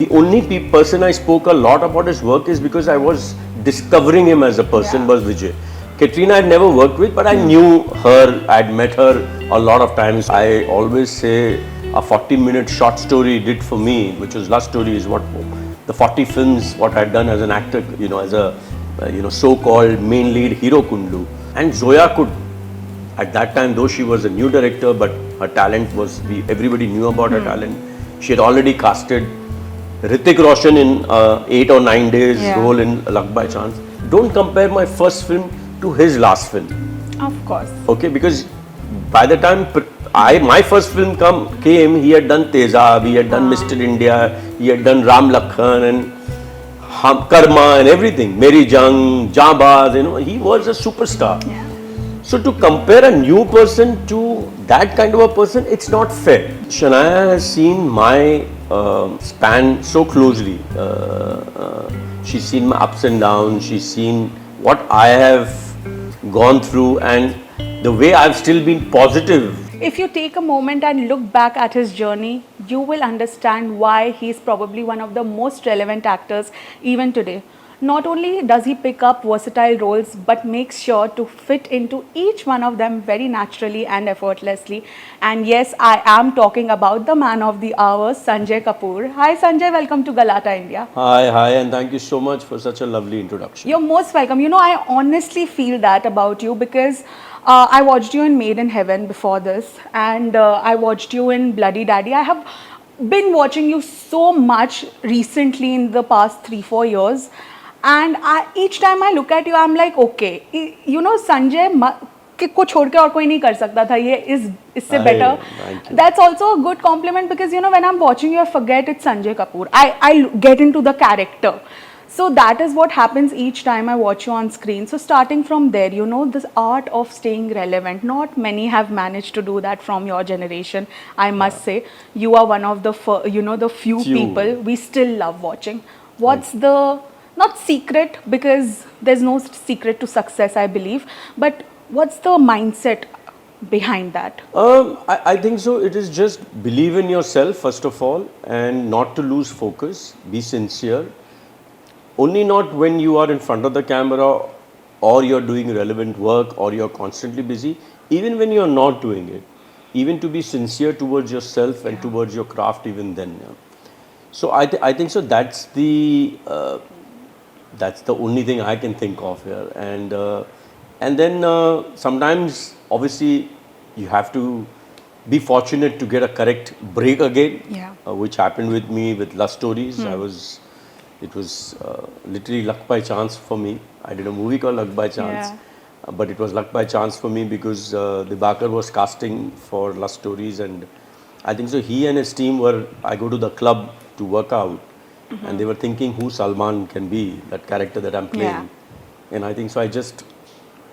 The only person I spoke a lot about his work is because I was discovering him as a person was Vijay. Katrina I had never worked with, but I knew her, I had met her a lot of times. I always say a 40-minute short story did for me, which was Love Story, is what the 40 films, what I had done as an actor, as a so-called main lead hero Kundu. And Zoya could, at that time, though she was a new director, but her talent was, everybody knew about her talent. She had already casted Hrithik Roshan in 8 or 9 days role in Luck by Chance. Don't compare my first film to his last film. Of course. Okay, because by the time my first film came, he had done Tezab, he had done Mr. India, he had done Ram Lakhan and Karma and everything. Mary Jung, Jambaz, he was a superstar. Yeah. So to compare a new person to that kind of a person, it's not fair. Shanaya has seen my span so closely. She's seen my ups and downs. She's seen what I have gone through and the way I've still been positive. If you take a moment and look back at his journey, you will understand why he's probably one of the most relevant actors even today. Not only does he pick up versatile roles, but makes sure to fit into each one of them very naturally and effortlessly. And yes, I am talking about the man of the hour, Sanjay Kapoor. Hi Sanjay, welcome to Galatta, India. Hi, and thank you so much for such a lovely introduction. You're most welcome. I honestly feel that about you because I watched you in Made in Heaven before this, and I watched you in Bloody Daddy. I have been watching you so much recently in the past 3-4 years. And each time I look at you, I'm like, okay, Sanjay को छोड़ के और कोई नहीं कर सकता था ये इससे better. That's also a good compliment because when I'm watching you, I forget it's Sanjay Kapoor. I get into the character. So that is what happens each time I watch you on screen. So starting from there, this art of staying relevant. Not many have managed to do that from your generation. I must say, you are one of the the few people we still love watching. What's the not secret, because there's no secret to success, I believe, but what's the mindset behind that? I think so. It is just believe in yourself first of all and not to lose focus. Be sincere. Only not when you are in front of the camera or you're doing relevant work or you're constantly busy. Even when you're not doing it, even to be sincere towards yourself and towards your craft even then. Yeah. So I think so. That's the only thing I can think of here. And then sometimes obviously you have to be fortunate to get a correct break again, which happened with me with Love Stories. It was literally luck by chance for me. I did a movie called Luck by Chance, but it was luck by chance for me because Dibakar was casting for Love Stories, and I think so he and his team I go to the club to work out, and they were thinking who Salman can be, that character that I'm playing. And I think so I just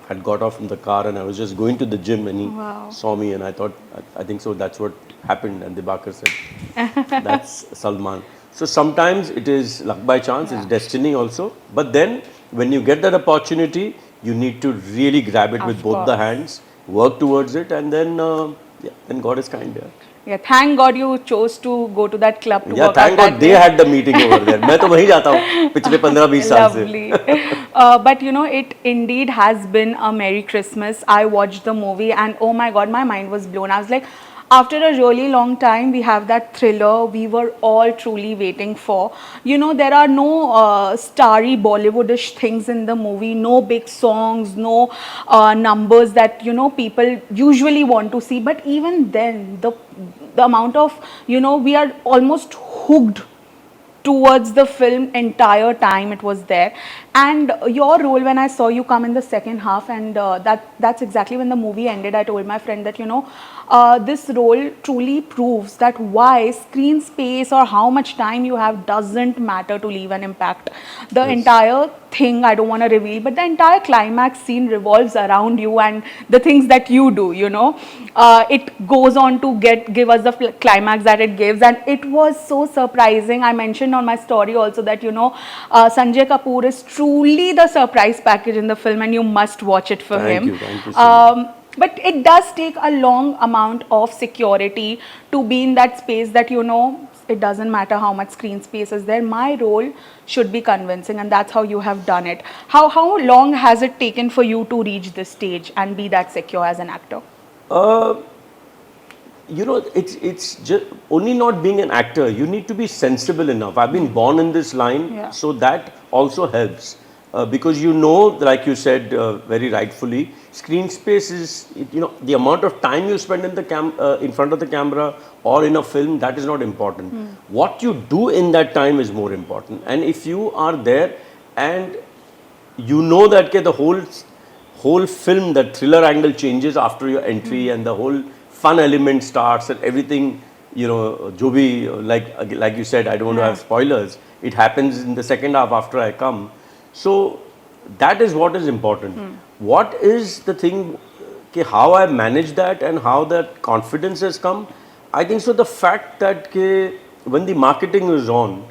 had got off from the car and I was just going to the gym and he saw me and I thought, I think so that's what happened, and Dibakar said, that's Salman. So sometimes it is luck by chance, it's destiny also. But then when you get that opportunity, you need to really grab it with both the hands, work towards it, and then God is kind. Yeah, thank God you chose to go to that club to work out. Thank God they had the meeting over there. मैं तो वहीं जाता हूँ पिछले 15-20 साल से. Lovely. But it indeed has been a Merry Christmas. I watched the movie and oh my God, my mind was blown. I was like, after a really long time, we have that thriller we were all truly waiting for. There are no starry Bollywoodish things in the movie, no big songs, no numbers that, people usually want to see. But even then, the amount of, we are almost hooked towards the film entire time it was there. And your role, when I saw you come in the second half, and that's exactly when the movie ended, I told my friend that, this role truly proves that why screen space or how much time you have doesn't matter to leave an impact. The entire thing, I don't want to reveal, but the entire climax scene revolves around you and the things that you do, it goes on to give us the climax that it gives, and it was so surprising. I mentioned on my story also that, Sanjay Kapoor is truly the surprise package in the film and you must watch it for him. Thank you so much. But it does take a long amount of security to be in that space that, it doesn't matter how much screen space is there. My role should be convincing, and that's how you have done it. How long has it taken for you to reach this stage and be that secure as an actor? Uh, it's just only not being an actor. You need to be sensible enough. I've been born in this line, so that also helps. Because like you said very rightfully, screen space is, the amount of time you spend in the in front of the camera or in a film, that is not important. What you do in that time is more important. And if you are there and you know that the whole film, the thriller angle changes after your entry, and the whole fun element starts, and everything, jo bhi, like you said, I don't want to have spoilers. It happens in the second half after I come. So that is what is important. What is the thing, how I manage that and how that confidence has come? I think so the fact that when the marketing was on,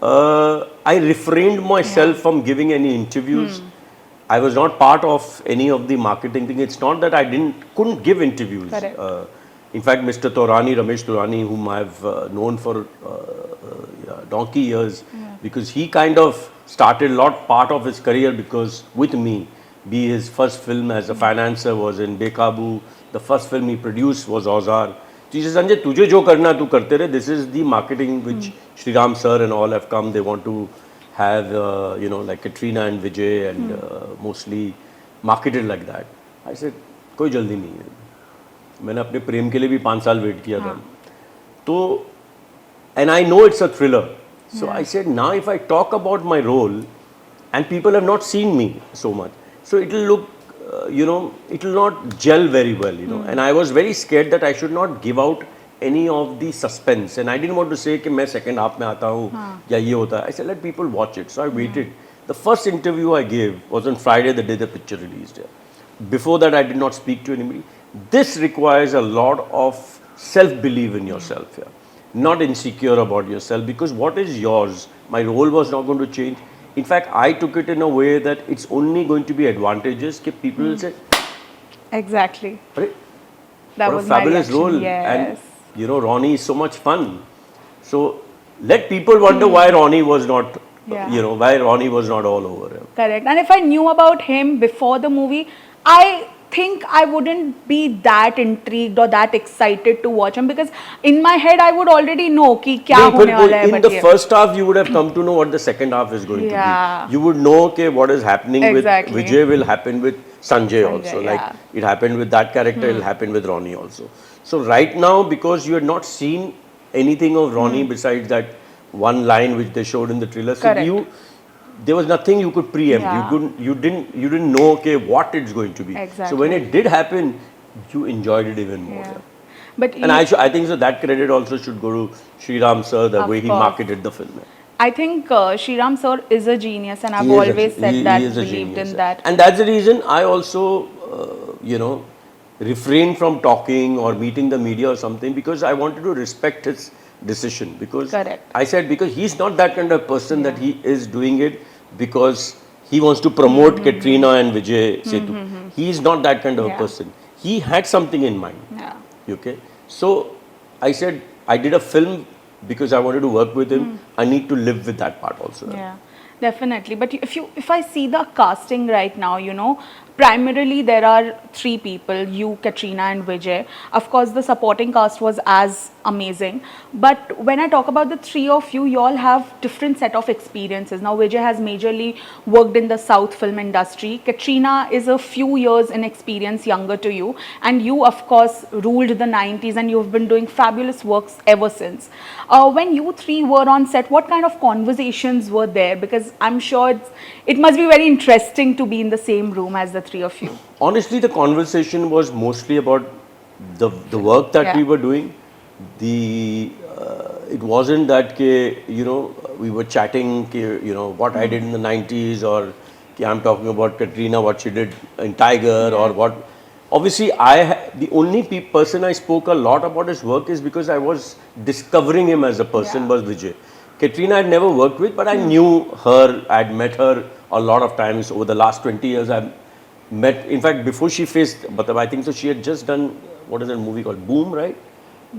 I refrained myself from giving any interviews. I was not part of any of the marketing thing. It's not that I couldn't give interviews. In fact, Mr. Ramesh Taurani, whom I've known for donkey years, because he kind of started a lot part of his career because with me, his first film as a financer was in Bekabu. The first film he produced was Auzar. He says, Sanjay, tujhe jo karna tu karte rahe. This is the marketing which Sriram sir and all have come. They want to have, like Katrina and Vijay and mostly marketed like that. I said, कोई जल्दी नहीं है. मैंने अपने प्रेम के लिए भी 5 साल वेट किया था. तो, and I know it's a thriller. So I said, now if I talk about my role, and people have not seen me so much, so it will look, it will not gel very well, And I was very scared that I should not give out any of the suspense, and I didn't want to say कि मैं second half में आता हूँ या ये होता है. I said, let people watch it. So I waited. The first interview I gave was on Friday, the day the picture released. Before that, I did not speak to anybody. This requires a lot of self-belief in yourself. Not insecure about yourself, because what is yours, my role was not going to change. In fact, I took it in a way that it's only going to be advantageous. People will say, exactly. Right? That what was a fabulous my reaction. role. Yes. And Ronnie is so much fun. So let people wonder why Ronnie was not, why Ronnie was not all over him. Correct. And if I knew about him before the movie, I think I wouldn't be that intrigued or that excited to watch him, because in my head I would already know कि क्या होने वाला है. In the first half, you would have come to know what the second half is going to be. You would know what is happening with Vijay will happen with Sanjay also. Like it happened with that character, it will happen with Ronnie also. So right now, because you had not seen anything of Ronnie besides that one line which they showed in the trailer, so there was nothing you could preempt. You didn't know what it's going to be. So when it did happen, you enjoyed it even more. But I think so that credit also should go to Sriram sir, the way he marketed the film. I think Sriram sir is a genius, and I've always said that, believed in that. And that's the reason I also, refrained from talking or meeting the media or something, because I wanted to respect his decision. Because I said, because he's not that kind of person that he is doing it because he wants to promote Katrina and Vijay Sethupati. He is not that kind of a person. He had something in mind. Okay. So I said, I did a film because I wanted to work with him. I need to live with that part also. Definitely. But if I see the casting right now, primarily there are 3 people, you, Katrina and Vijay. Of course, the supporting cast was as amazing. But when I talk about the 3 of you, you all have different set of experiences. Now, Vijay has majorly worked in the South film industry. Katrina is a few years in experience younger to you. And you, of course, ruled the 90s, and you've been doing fabulous works ever since. When you 3 were on set, what kind of conversations were there? Because I'm sure it must be very interesting to be in the same room as the 3 of you. Honestly, the conversation was mostly about the work that we were doing. It wasn't that we were chatting what I did in the 90s, or I'm talking about Katrina, what she did in Tiger, or what. Obviously, the only person I spoke a lot about his work is because I was discovering him as a person was Vijay. Katrina I had never worked with, but I knew her. I had met her a lot of times over the last 20 years. I've met, in fact, before she faced, but I think so she had just done, what is that movie called? Boom, right?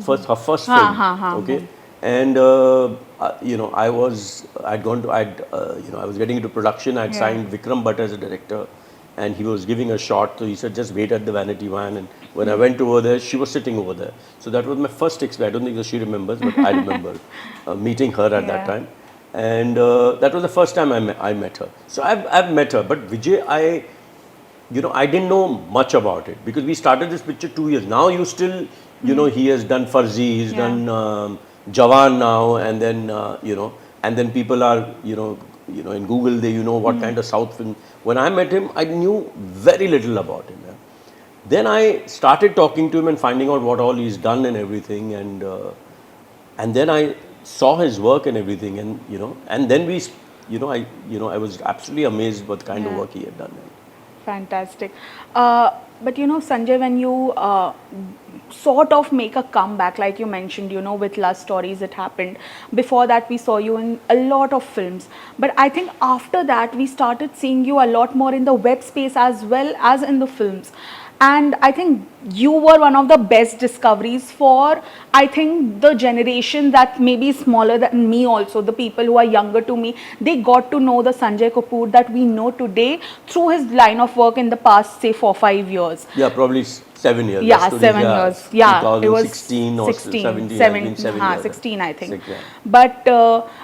Her first film. Okay. And I was getting into production. I'd signed Vikram Bhatt as a director, and he was giving a shot. So he said, just wait at the Vanity Van. And when I went over there, she was sitting over there. So that was my first experience. I don't think that she remembers, but I remember meeting her at that time. And that was the first time I met her. So I've met her. But Vijay, I didn't know much about it because we started this picture 2 years. Now you still, he has done Farzi, he's done Jawan now, and then, and then people are, in Google, they, what kind of South film. When I met him, I knew very little about him. Yeah. Then I started talking to him and finding out what all he's done and everything. And then I saw his work and everything. And, and then I was absolutely amazed what kind of work he had done. Fantastic. But Sanjay, when you sort of make a comeback, like you mentioned, with Love Stories, it happened. Before that, we saw you in a lot of films. But I think after that, we started seeing you a lot more in the web space as well as in the films. And I think you were one of the best discoveries for, I think, the generation that may be smaller than me also, the people who are younger to me. They got to know the Sanjay Kapoor that we know today through his line of work in the past, say, 4-5 years. Yeah, probably 7 years. Yeah, 7 years. Yeah, it was 16 or 17. 16, I think. But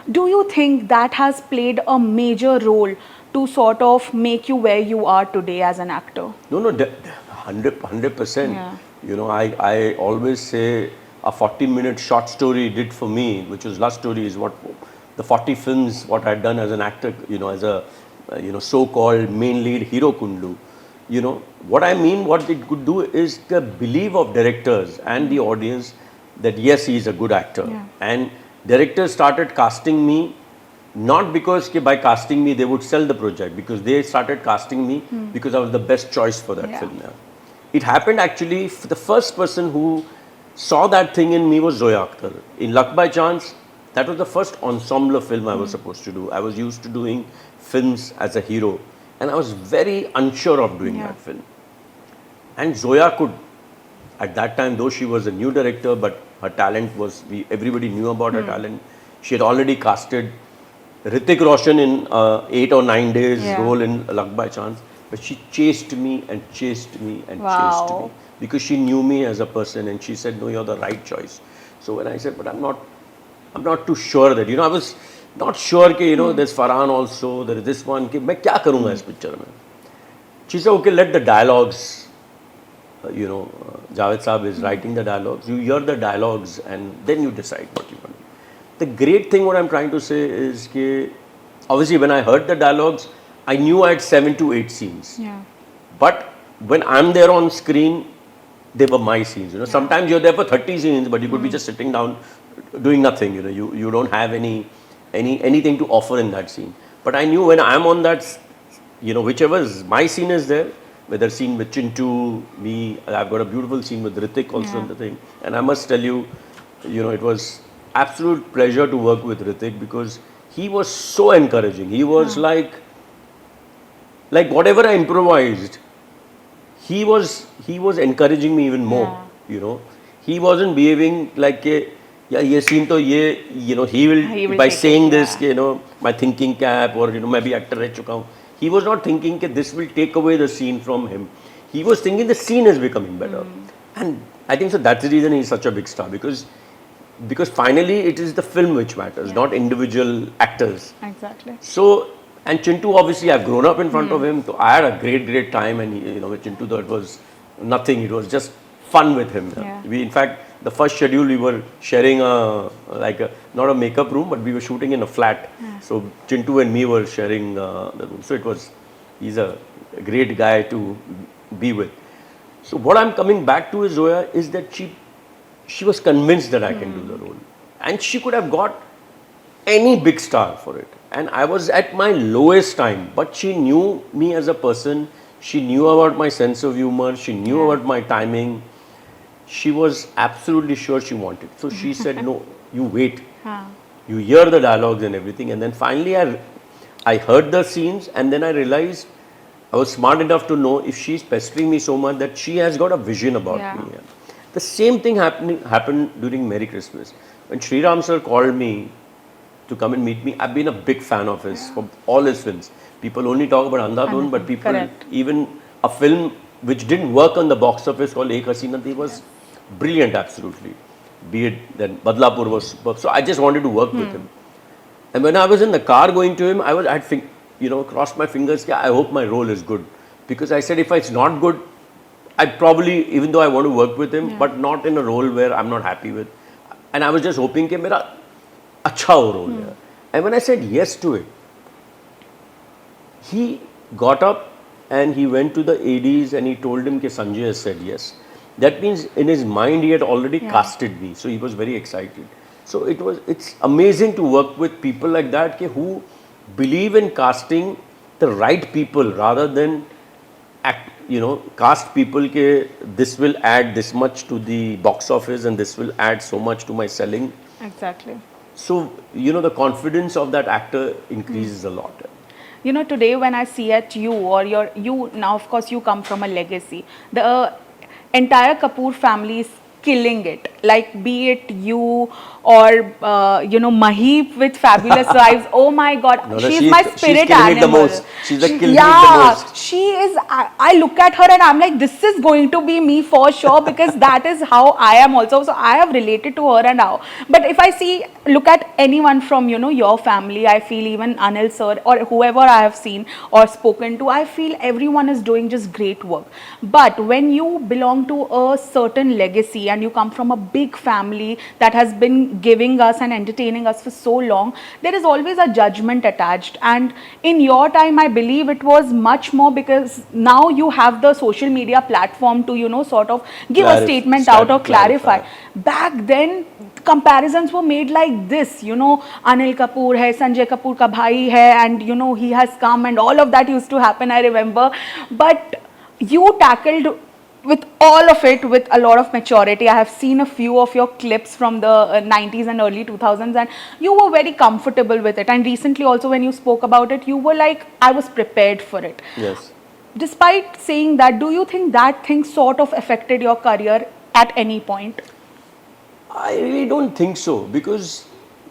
do you think that has played a major role to sort of make you where you are today as an actor? No, 100%. Yeah. I always say a 40-minute short story did for me, which was Love Story, is what the 40 films, what I'd done as an actor, as a, so-called main lead hero could do. What I mean, what it could do is the belief of directors and the audience that yes, he is a good actor. Yeah. And directors started casting me, not because by casting me they would sell the project, because they started casting me because I was the best choice for that film. Yeah. It happened actually, the first person who saw that thing in me was Zoya Akhtar. In Luck by Chance, that was the first ensemble film I was supposed to do. I was used to doing films as a hero, and I was very unsure of doing that film. And Zoya could, at that time, though she was a new director, but her talent was, everybody knew about her talent. She had already casted Hrithik Roshan in 8 or 9 days role in Luck by Chance. But she chased me and chased me and chased me because she knew me as a person, and she said, no, you're the right choice. So when I said, but I'm not too sure that, I was not sure that, there's Farhan also, there is this one, मैं क्या करूँगा इस picture में? She said, okay, let the dialogues, Javed Saab is writing the dialogues, you hear the dialogues and then you decide what you want. The great thing what I'm trying to say is that obviously when I heard the dialogues, I knew I had 7 to 8 scenes. Yeah. But when I'm there on screen, they were my scenes. Sometimes you're there for 30 scenes, but you could be just sitting down doing nothing. You don't have anything to offer in that scene. But I knew when I'm on that, whichever my scene is there, whether scene with Chintu, me, I've got a beautiful scene with Hrithik also in the thing. And I must tell you, it was absolute pleasure to work with Hrithik because he was so encouraging. He was like whatever I improvised, he was encouraging me even more. He wasn't behaving like ye scene to ye, he will by saying this, my thinking cap or maybe actor reh chuka hu. He was not thinking that this will take away the scene from him. He was thinking the scene is becoming better. And I think so that's the reason he's such a big star, because finally it is the film which matters, not individual actors. Exactly. So, and Chintu, obviously I've grown up in front of him, so I had a great time, and with Chintu though it was nothing, it was just fun with him. Yeah. We, in fact, the first schedule we were sharing not a makeup room, but we were shooting in a flat. Yeah. So Chintu and me were sharing the room. So he's a great guy to be with. So what I'm coming back to is Zoya is that she was convinced that I can do the role. And she could have got any big star for it. And I was at my lowest time, but she knew me as a person. She knew about my sense of humor. She knew about my timing. She was absolutely sure she wanted. So she said, no, you wait. You hear the dialogues and everything. And then finally I heard the scenes, and then I realized I was smart enough to know if she's pestering me so much that she has got a vision about me. The same thing happened during Merry Christmas. when Sriram sir called me to come and meet me, I've been a big fan of his, for all his films. People only talk about Andhadhun, but people, even a film which didn't work on the box office called Ek Hasina Thi was brilliant, absolutely. Be it then Badlapur was superb. So I just wanted to work with him. And when I was in the car going to him, I had crossed my fingers, I hope my role is good. Because I said, if it's not good, I'd probably, even though I want to work with him, but not in a role where I'm not happy with. And I was just hoping that mera acha ho role hai. And when I said yes to it, he got up and he went to the ADs and he told him that Sanjay has said yes. That means in his mind he had already casted me. So he was very excited. So it's amazing to work with people like that who believe in casting the right people rather than cast people this will add this much to the box office and this will add so much to my selling. Exactly. So, the confidence of that actor increases a lot. Today when I see at you or you now, of course, you come from a legacy. The entire Kapoor family is killing it. Like, be it you or, Maheep with Fabulous Wives. Oh my God. No, she's my spirit animal. The most. She's the killing the most. She is. I look at her and I'm like, this is going to be me for sure, because that is how I am also. So I have related to her and now. But if I look at anyone from, your family, I feel even Anil sir or whoever I have seen or spoken to, I feel everyone is doing just great work. But when you belong to a certain legacy and you come from a big family that has been giving us and entertaining us for so long, there is always a judgment attached. And in your time, I believe it was much more, because now you have the social media platform to, sort of give a statement out or clarify. Back then, comparisons were made like this, Anil Kapoor hai, Sanjay Kapoor ka bhai hai, and he has come, and all of that used to happen, I remember. But you tackled with all of it with a lot of maturity. I have seen a few of your clips from the 90s and early 2000s, and you were very comfortable with it. And recently also when you spoke about it, you were like, I was prepared for it. Yes. Despite saying that, do you think that thing sort of affected your career at any point? I really don't think so, because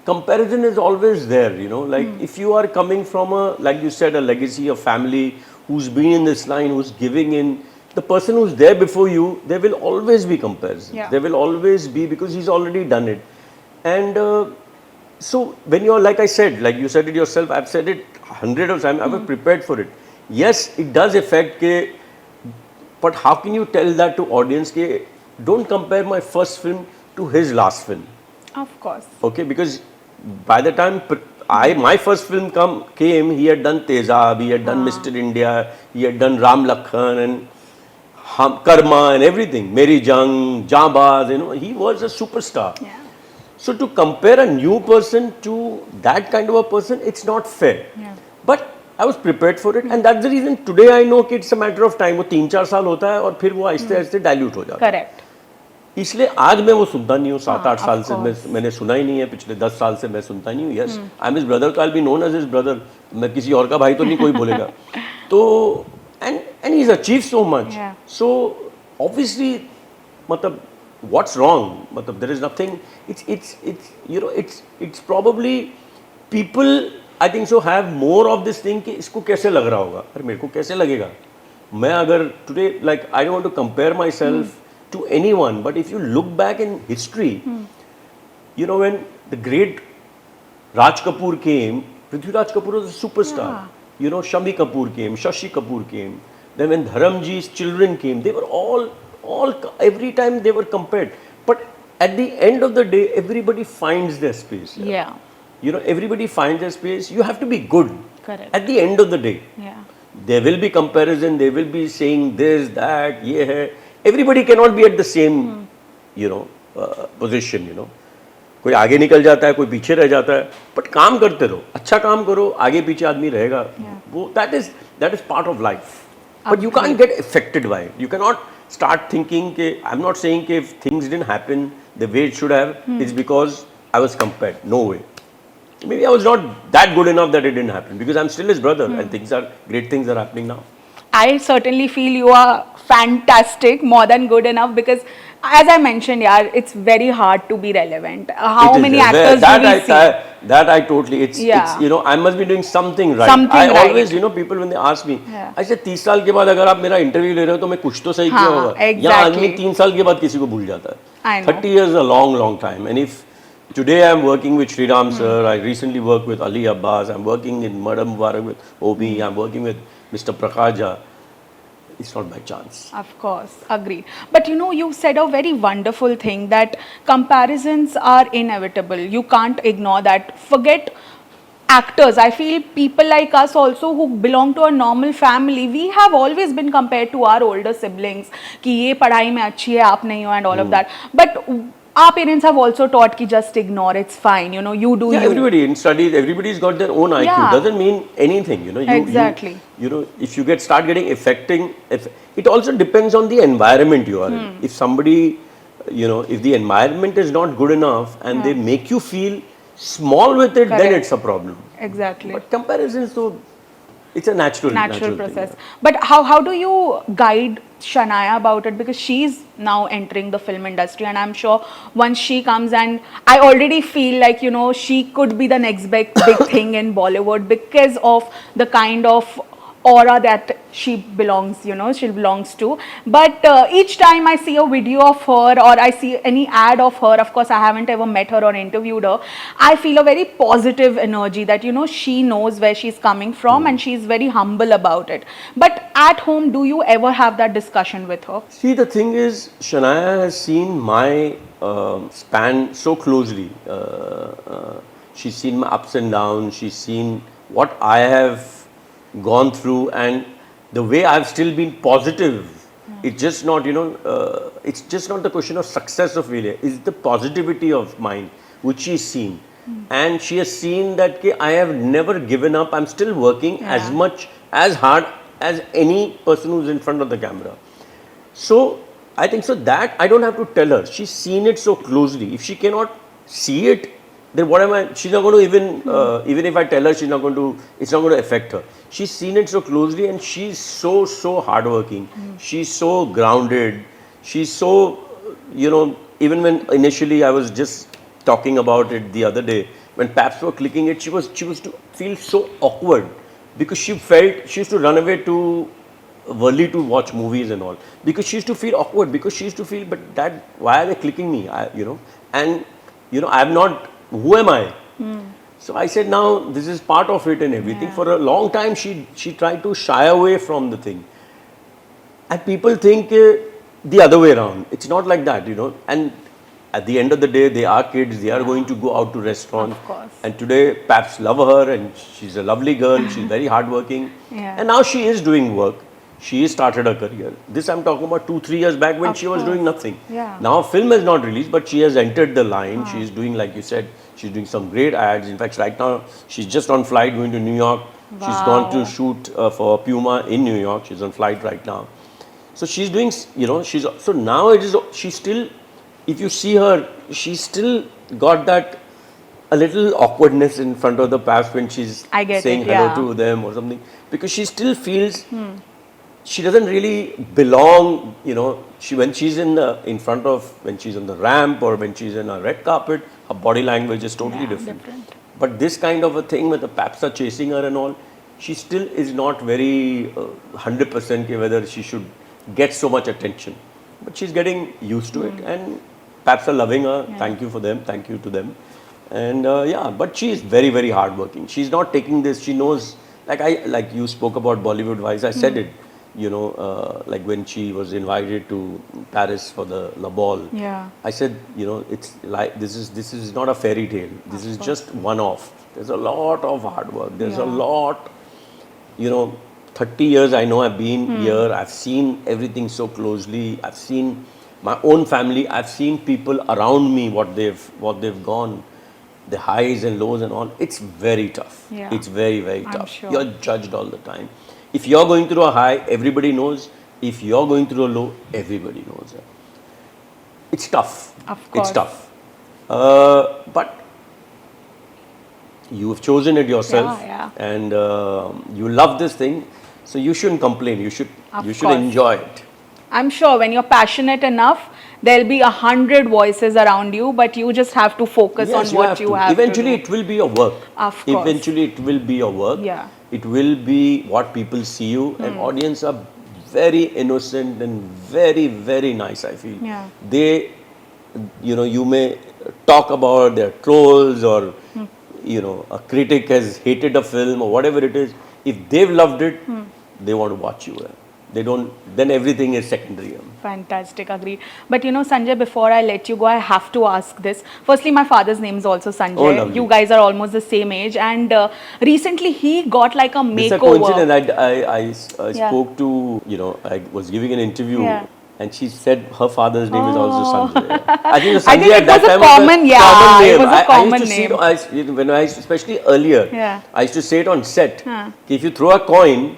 comparison is always there, like if you are coming from like you said, a legacy, a family who's been in this line, who's giving in, the person who's there before you, there will always be comparison. Yeah. There will always be, because he's already done it. And so when you're, like I said, like you said it yourself, I've said it hundreds of times, I was prepared for it. Yes, it does affect, but how can you tell that to audience, don't compare my first film to his last film. Of course. Okay, because by the time my first film came, he had done Tezab, he had done Mr. India, he had done Ram Lakhan and Karma and everything, Meri Jang, Jambaz, he was a superstar. Yeah. So to compare a new person to that kind of a person, it's not fair. Yeah. But I was prepared for it, and that's the reason today I know it's a matter of time. वो 3-4 साल होता है और फिर वो आहिस्ते-आहिस्ते dilute हो जाता है. Correct. इसलिए आज मैं वो सुनता नहीं हूँ. 7-8 साल से मैंने सुना ही नहीं है. पिछले 10 साल से मैं सुनता नहीं हूँ. Yes, I'm his brother. I'll be known as his brother. मैं किसी और का भाई तो नहीं कोई बोलेगा. तो and he's achieved so much. Yeah. So obviously, मतलब what's wrong? मतलब there is nothing. It's probably people, I think so, have more of this thing कि इसको कैसे लग रहा होगा. अरे मेरे को कैसे लगेगा? मैं अगर today, like I don't want to compare myself to anyone, but if you look back in history, when the great Raj Kapoor came, Prithviraj Kapoor was a superstar. Shami Kapoor came, Shashi Kapoor came. Then when Dharamji's children came, they were all every time they were compared. But at the end of the day, everybody finds their space. Yeah. Everybody finds their space. You have to be good. Correct. At the end of the day. Yeah. There will be comparison, they will be saying this, that, ye hai. Everybody cannot be at the same, position, कोई आगे निकल जाता है, कोई पीछे रह जाता है, but काम करते रहो, अच्छा काम करो, आगे पीछे आदमी रहेगा. वो that is part of life. But you can't get affected by it. You cannot start thinking I'm not saying if things didn't happen the way it should have, it's because I was compared. No way. Maybe I was not that good enough that it didn't happen, because I'm still his brother and great things are happening now. I certainly feel you are fantastic, more than good enough, because as I mentioned, yeah, it's very hard to be relevant. How It is many that actors do we see? that I totally. It's Yeah, I must be doing something right. I something always right. people when they ask me, Yeah. I said 30 साल के बाद अगर आप मेरा interview ले रहे हो तो मैं कुछ तो सही किया हाँ, होगा. यहाँ आदमी exactly. 3 साल के बाद किसी को भूल जाता है. I know. 30 years is a long time. And if today I'm working with Sriram sir, I recently worked with Ali Abbas, I'm working in Madam Mubarak with Obi, I'm working with Mr. Prakaja. It's not by chance. Of course, agreed. But you said a very wonderful thing that comparisons are inevitable. You can't ignore that. Forget actors. I feel people like us also who belong to a normal family, we have always been compared to our older siblings. कि ये पढ़ाई में अच्छी है, आप नहीं हो, and all of that. But our parents have also taught कि just ignore, it's fine. You do Yeah, you. everybody in studies, everybody's got their own IQ. Yeah. Doesn't mean anything, Exactly. If you start getting affecting, it also depends on the environment you are in. If somebody, if the environment is not good enough and they make you feel small with it, then Correct. it's a problem. Exactly. But comparisons, so it's a natural process. thing. But how do you guide Shanaya about it, because she's now entering the film industry, and I'm sure once she comes, and I already feel like she could be the next big thing in Bollywood because of the kind of aura that she belongs to. But each time I see a video of her or I see any ad of her, of course I haven't ever met her or interviewed her, I feel a very positive energy that she knows where she's coming from and she's very humble about it. But at home, do you ever have that discussion with her? See, the thing is, Shanaya has seen my span so closely. She's seen my ups and downs. She's seen what I have gone through and the way I've still been positive. It's just not, it's just not the question of success or failure. It's the positivity of mine, which she's seen. And she has seen that I have never given up. I'm still working as much, as hard as any person who's in front of the camera. So I think so that I don't have to tell her. She's seen it so closely. If she cannot see it, then what am I? She's not going to even if I tell her, she's not going to. It's not going to affect her. She's seen it so closely, and she's so hardworking. She's so grounded. She's so Even when initially I was just talking about it the other day, when paps were clicking it, she was to feel so awkward because she used to run away to Worli to watch movies and all because she used to feel awkward because she used to feel, but that why are they clicking me? I'm not. Who am I? So I said, now this is part of it and everything. For a long time, she tried to shy away from the thing, and people think the other way around. It's not like that, And at the end of the day, they are kids. They are going to go out to restaurants. Of course. And today, Paps love her, and she's a lovely girl. She's very hardworking, and now she is doing work. She has started her career. This I'm talking about 2-3 years back when she was doing nothing. Now film is not released, but she has entered the line. She is doing, like you said, she's doing some great ads. In fact, right now she's just on flight going to New York. She's gone to shoot for Puma in New York. She's on flight right now. So she's doing, so now she's still, if you see her, she's still got that a little awkwardness in front of the paps when she's saying hello to them or something, because she still feels she doesn't really belong, when she's in front of, when she's on the ramp or when she's in a red carpet, her body language is totally different. But this kind of a thing where the paps are chasing her and all, she still is not very 100% whether she should get so much attention. But she's getting used to it, and paps are loving her. Thank you for them. Thank you to them. And but she is very, very hardworking. She's not taking this. She knows, like you spoke about Bollywood wise. I said it. Like when she was invited to Paris for the La Ball, I said, it's like this is not a fairy tale. This is just one-off. There's a lot of hard work. There's a lot, 30 years I know I've been here. I've seen everything so closely. I've seen my own family. I've seen people around me, what they've gone, the highs and lows and all. It's very tough. It's very, very tough. Sure. You're judged all the time. If you're going through a high, everybody knows. If you're going through a low, everybody knows. It's tough. Of course. It's tough. But you have chosen it yourself, and you love this thing. So you shouldn't complain. You should course. enjoy it. I'm sure when you're passionate enough, there'll be 100 voices around you, but you just have to focus on what you have Eventually, to do. it will be your work. Of course. Eventually, it will be your work. Yeah. It will be what people see you, and audience are very innocent and very, very nice, I feel. Yeah. They, you may talk about their trolls or, a critic has hated a film or whatever it is. If they've loved it, they want to watch you. They don't, then everything is secondary. Fantastic, agreed. But Sanjay, before I let you go, I have to ask this. Firstly, my father's name is also Sanjay. Oh, lovely. You guys are almost the same age, and recently he got like a makeover. It's a coincidence. I spoke to, I was giving an interview. Yeah. And she said her father's name is also Sanjay. I think Sanjay I think at that time was a common name. It was a common name. Especially earlier, Yeah. I used to say it on set. If you throw a coin,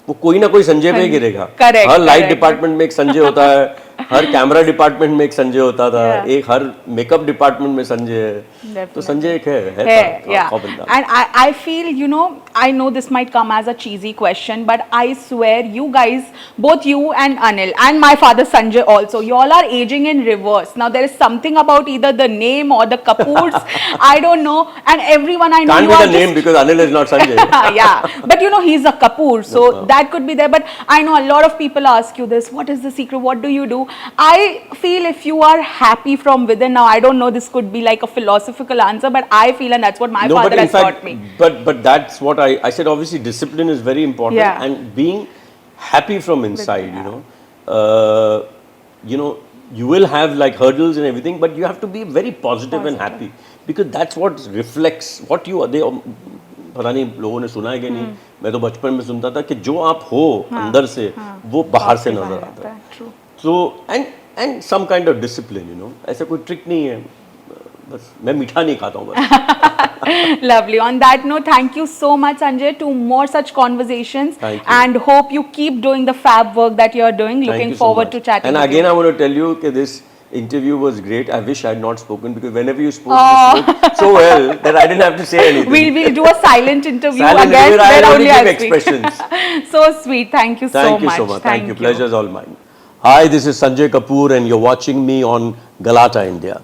वो कोई ना कोई संजय पे गिरेगा. Correct, हर light correct. Department में एक संजय होता है, हर कैमरा डिपार्टमेंट में एक संजय होता था, Yeah. एक हर मेकअप डिपार्टमेंट में संजय है. तो संजय एक है Yeah. And I feel, I know this might come as a cheesy question, but I swear you guys, both you and Anil and my father Sanjay also, you all are aging in reverse. Now there is something about either the name or the Kapoors, I don't know, and everyone I know Can't you be are the name because Anil is not Sanjay. yeah, but he's a Kapoor, so that could be there. But I know a lot of people ask you this, what is the secret, what do you do? I feel if you are happy from within, now I don't know, this could be like a philosophical answer, but I feel, and that's what my father has taught me. But that's what I said, obviously discipline is very important, Yeah. and being happy from inside, you will have like hurdles and everything, but you have to be very positive and happy, because that's what reflects what you are. पता नहीं लोगों ने सुना है कि नहीं, मैं तो बचपन में सुनता था कि जो आप हो अंदर से वो बाहर से नजर आता है. So and some kind of discipline, ऐसा कोई ट्रिक नहीं है, बस मैं मीठा नहीं खाता हूँ बस. Lovely. On that note, thank you so much, Sanjay, to more such conversations. Thank you. And hope you keep doing the fab work that you are doing. Thank Looking you so forward much. to chatting And with again, you. I want to tell you that this interview was great. I wish I had not spoken, because whenever you spoke, you spoke so well that I didn't have to say anything. We'll do a silent interview Silent again. interview, Where I only give I speak. expressions. So sweet. Thank you so much. Thank you so much. Thank you. Pleasure's all mine. Hi, this is Sanjay Kapoor, and you're watching me on Galatta, India.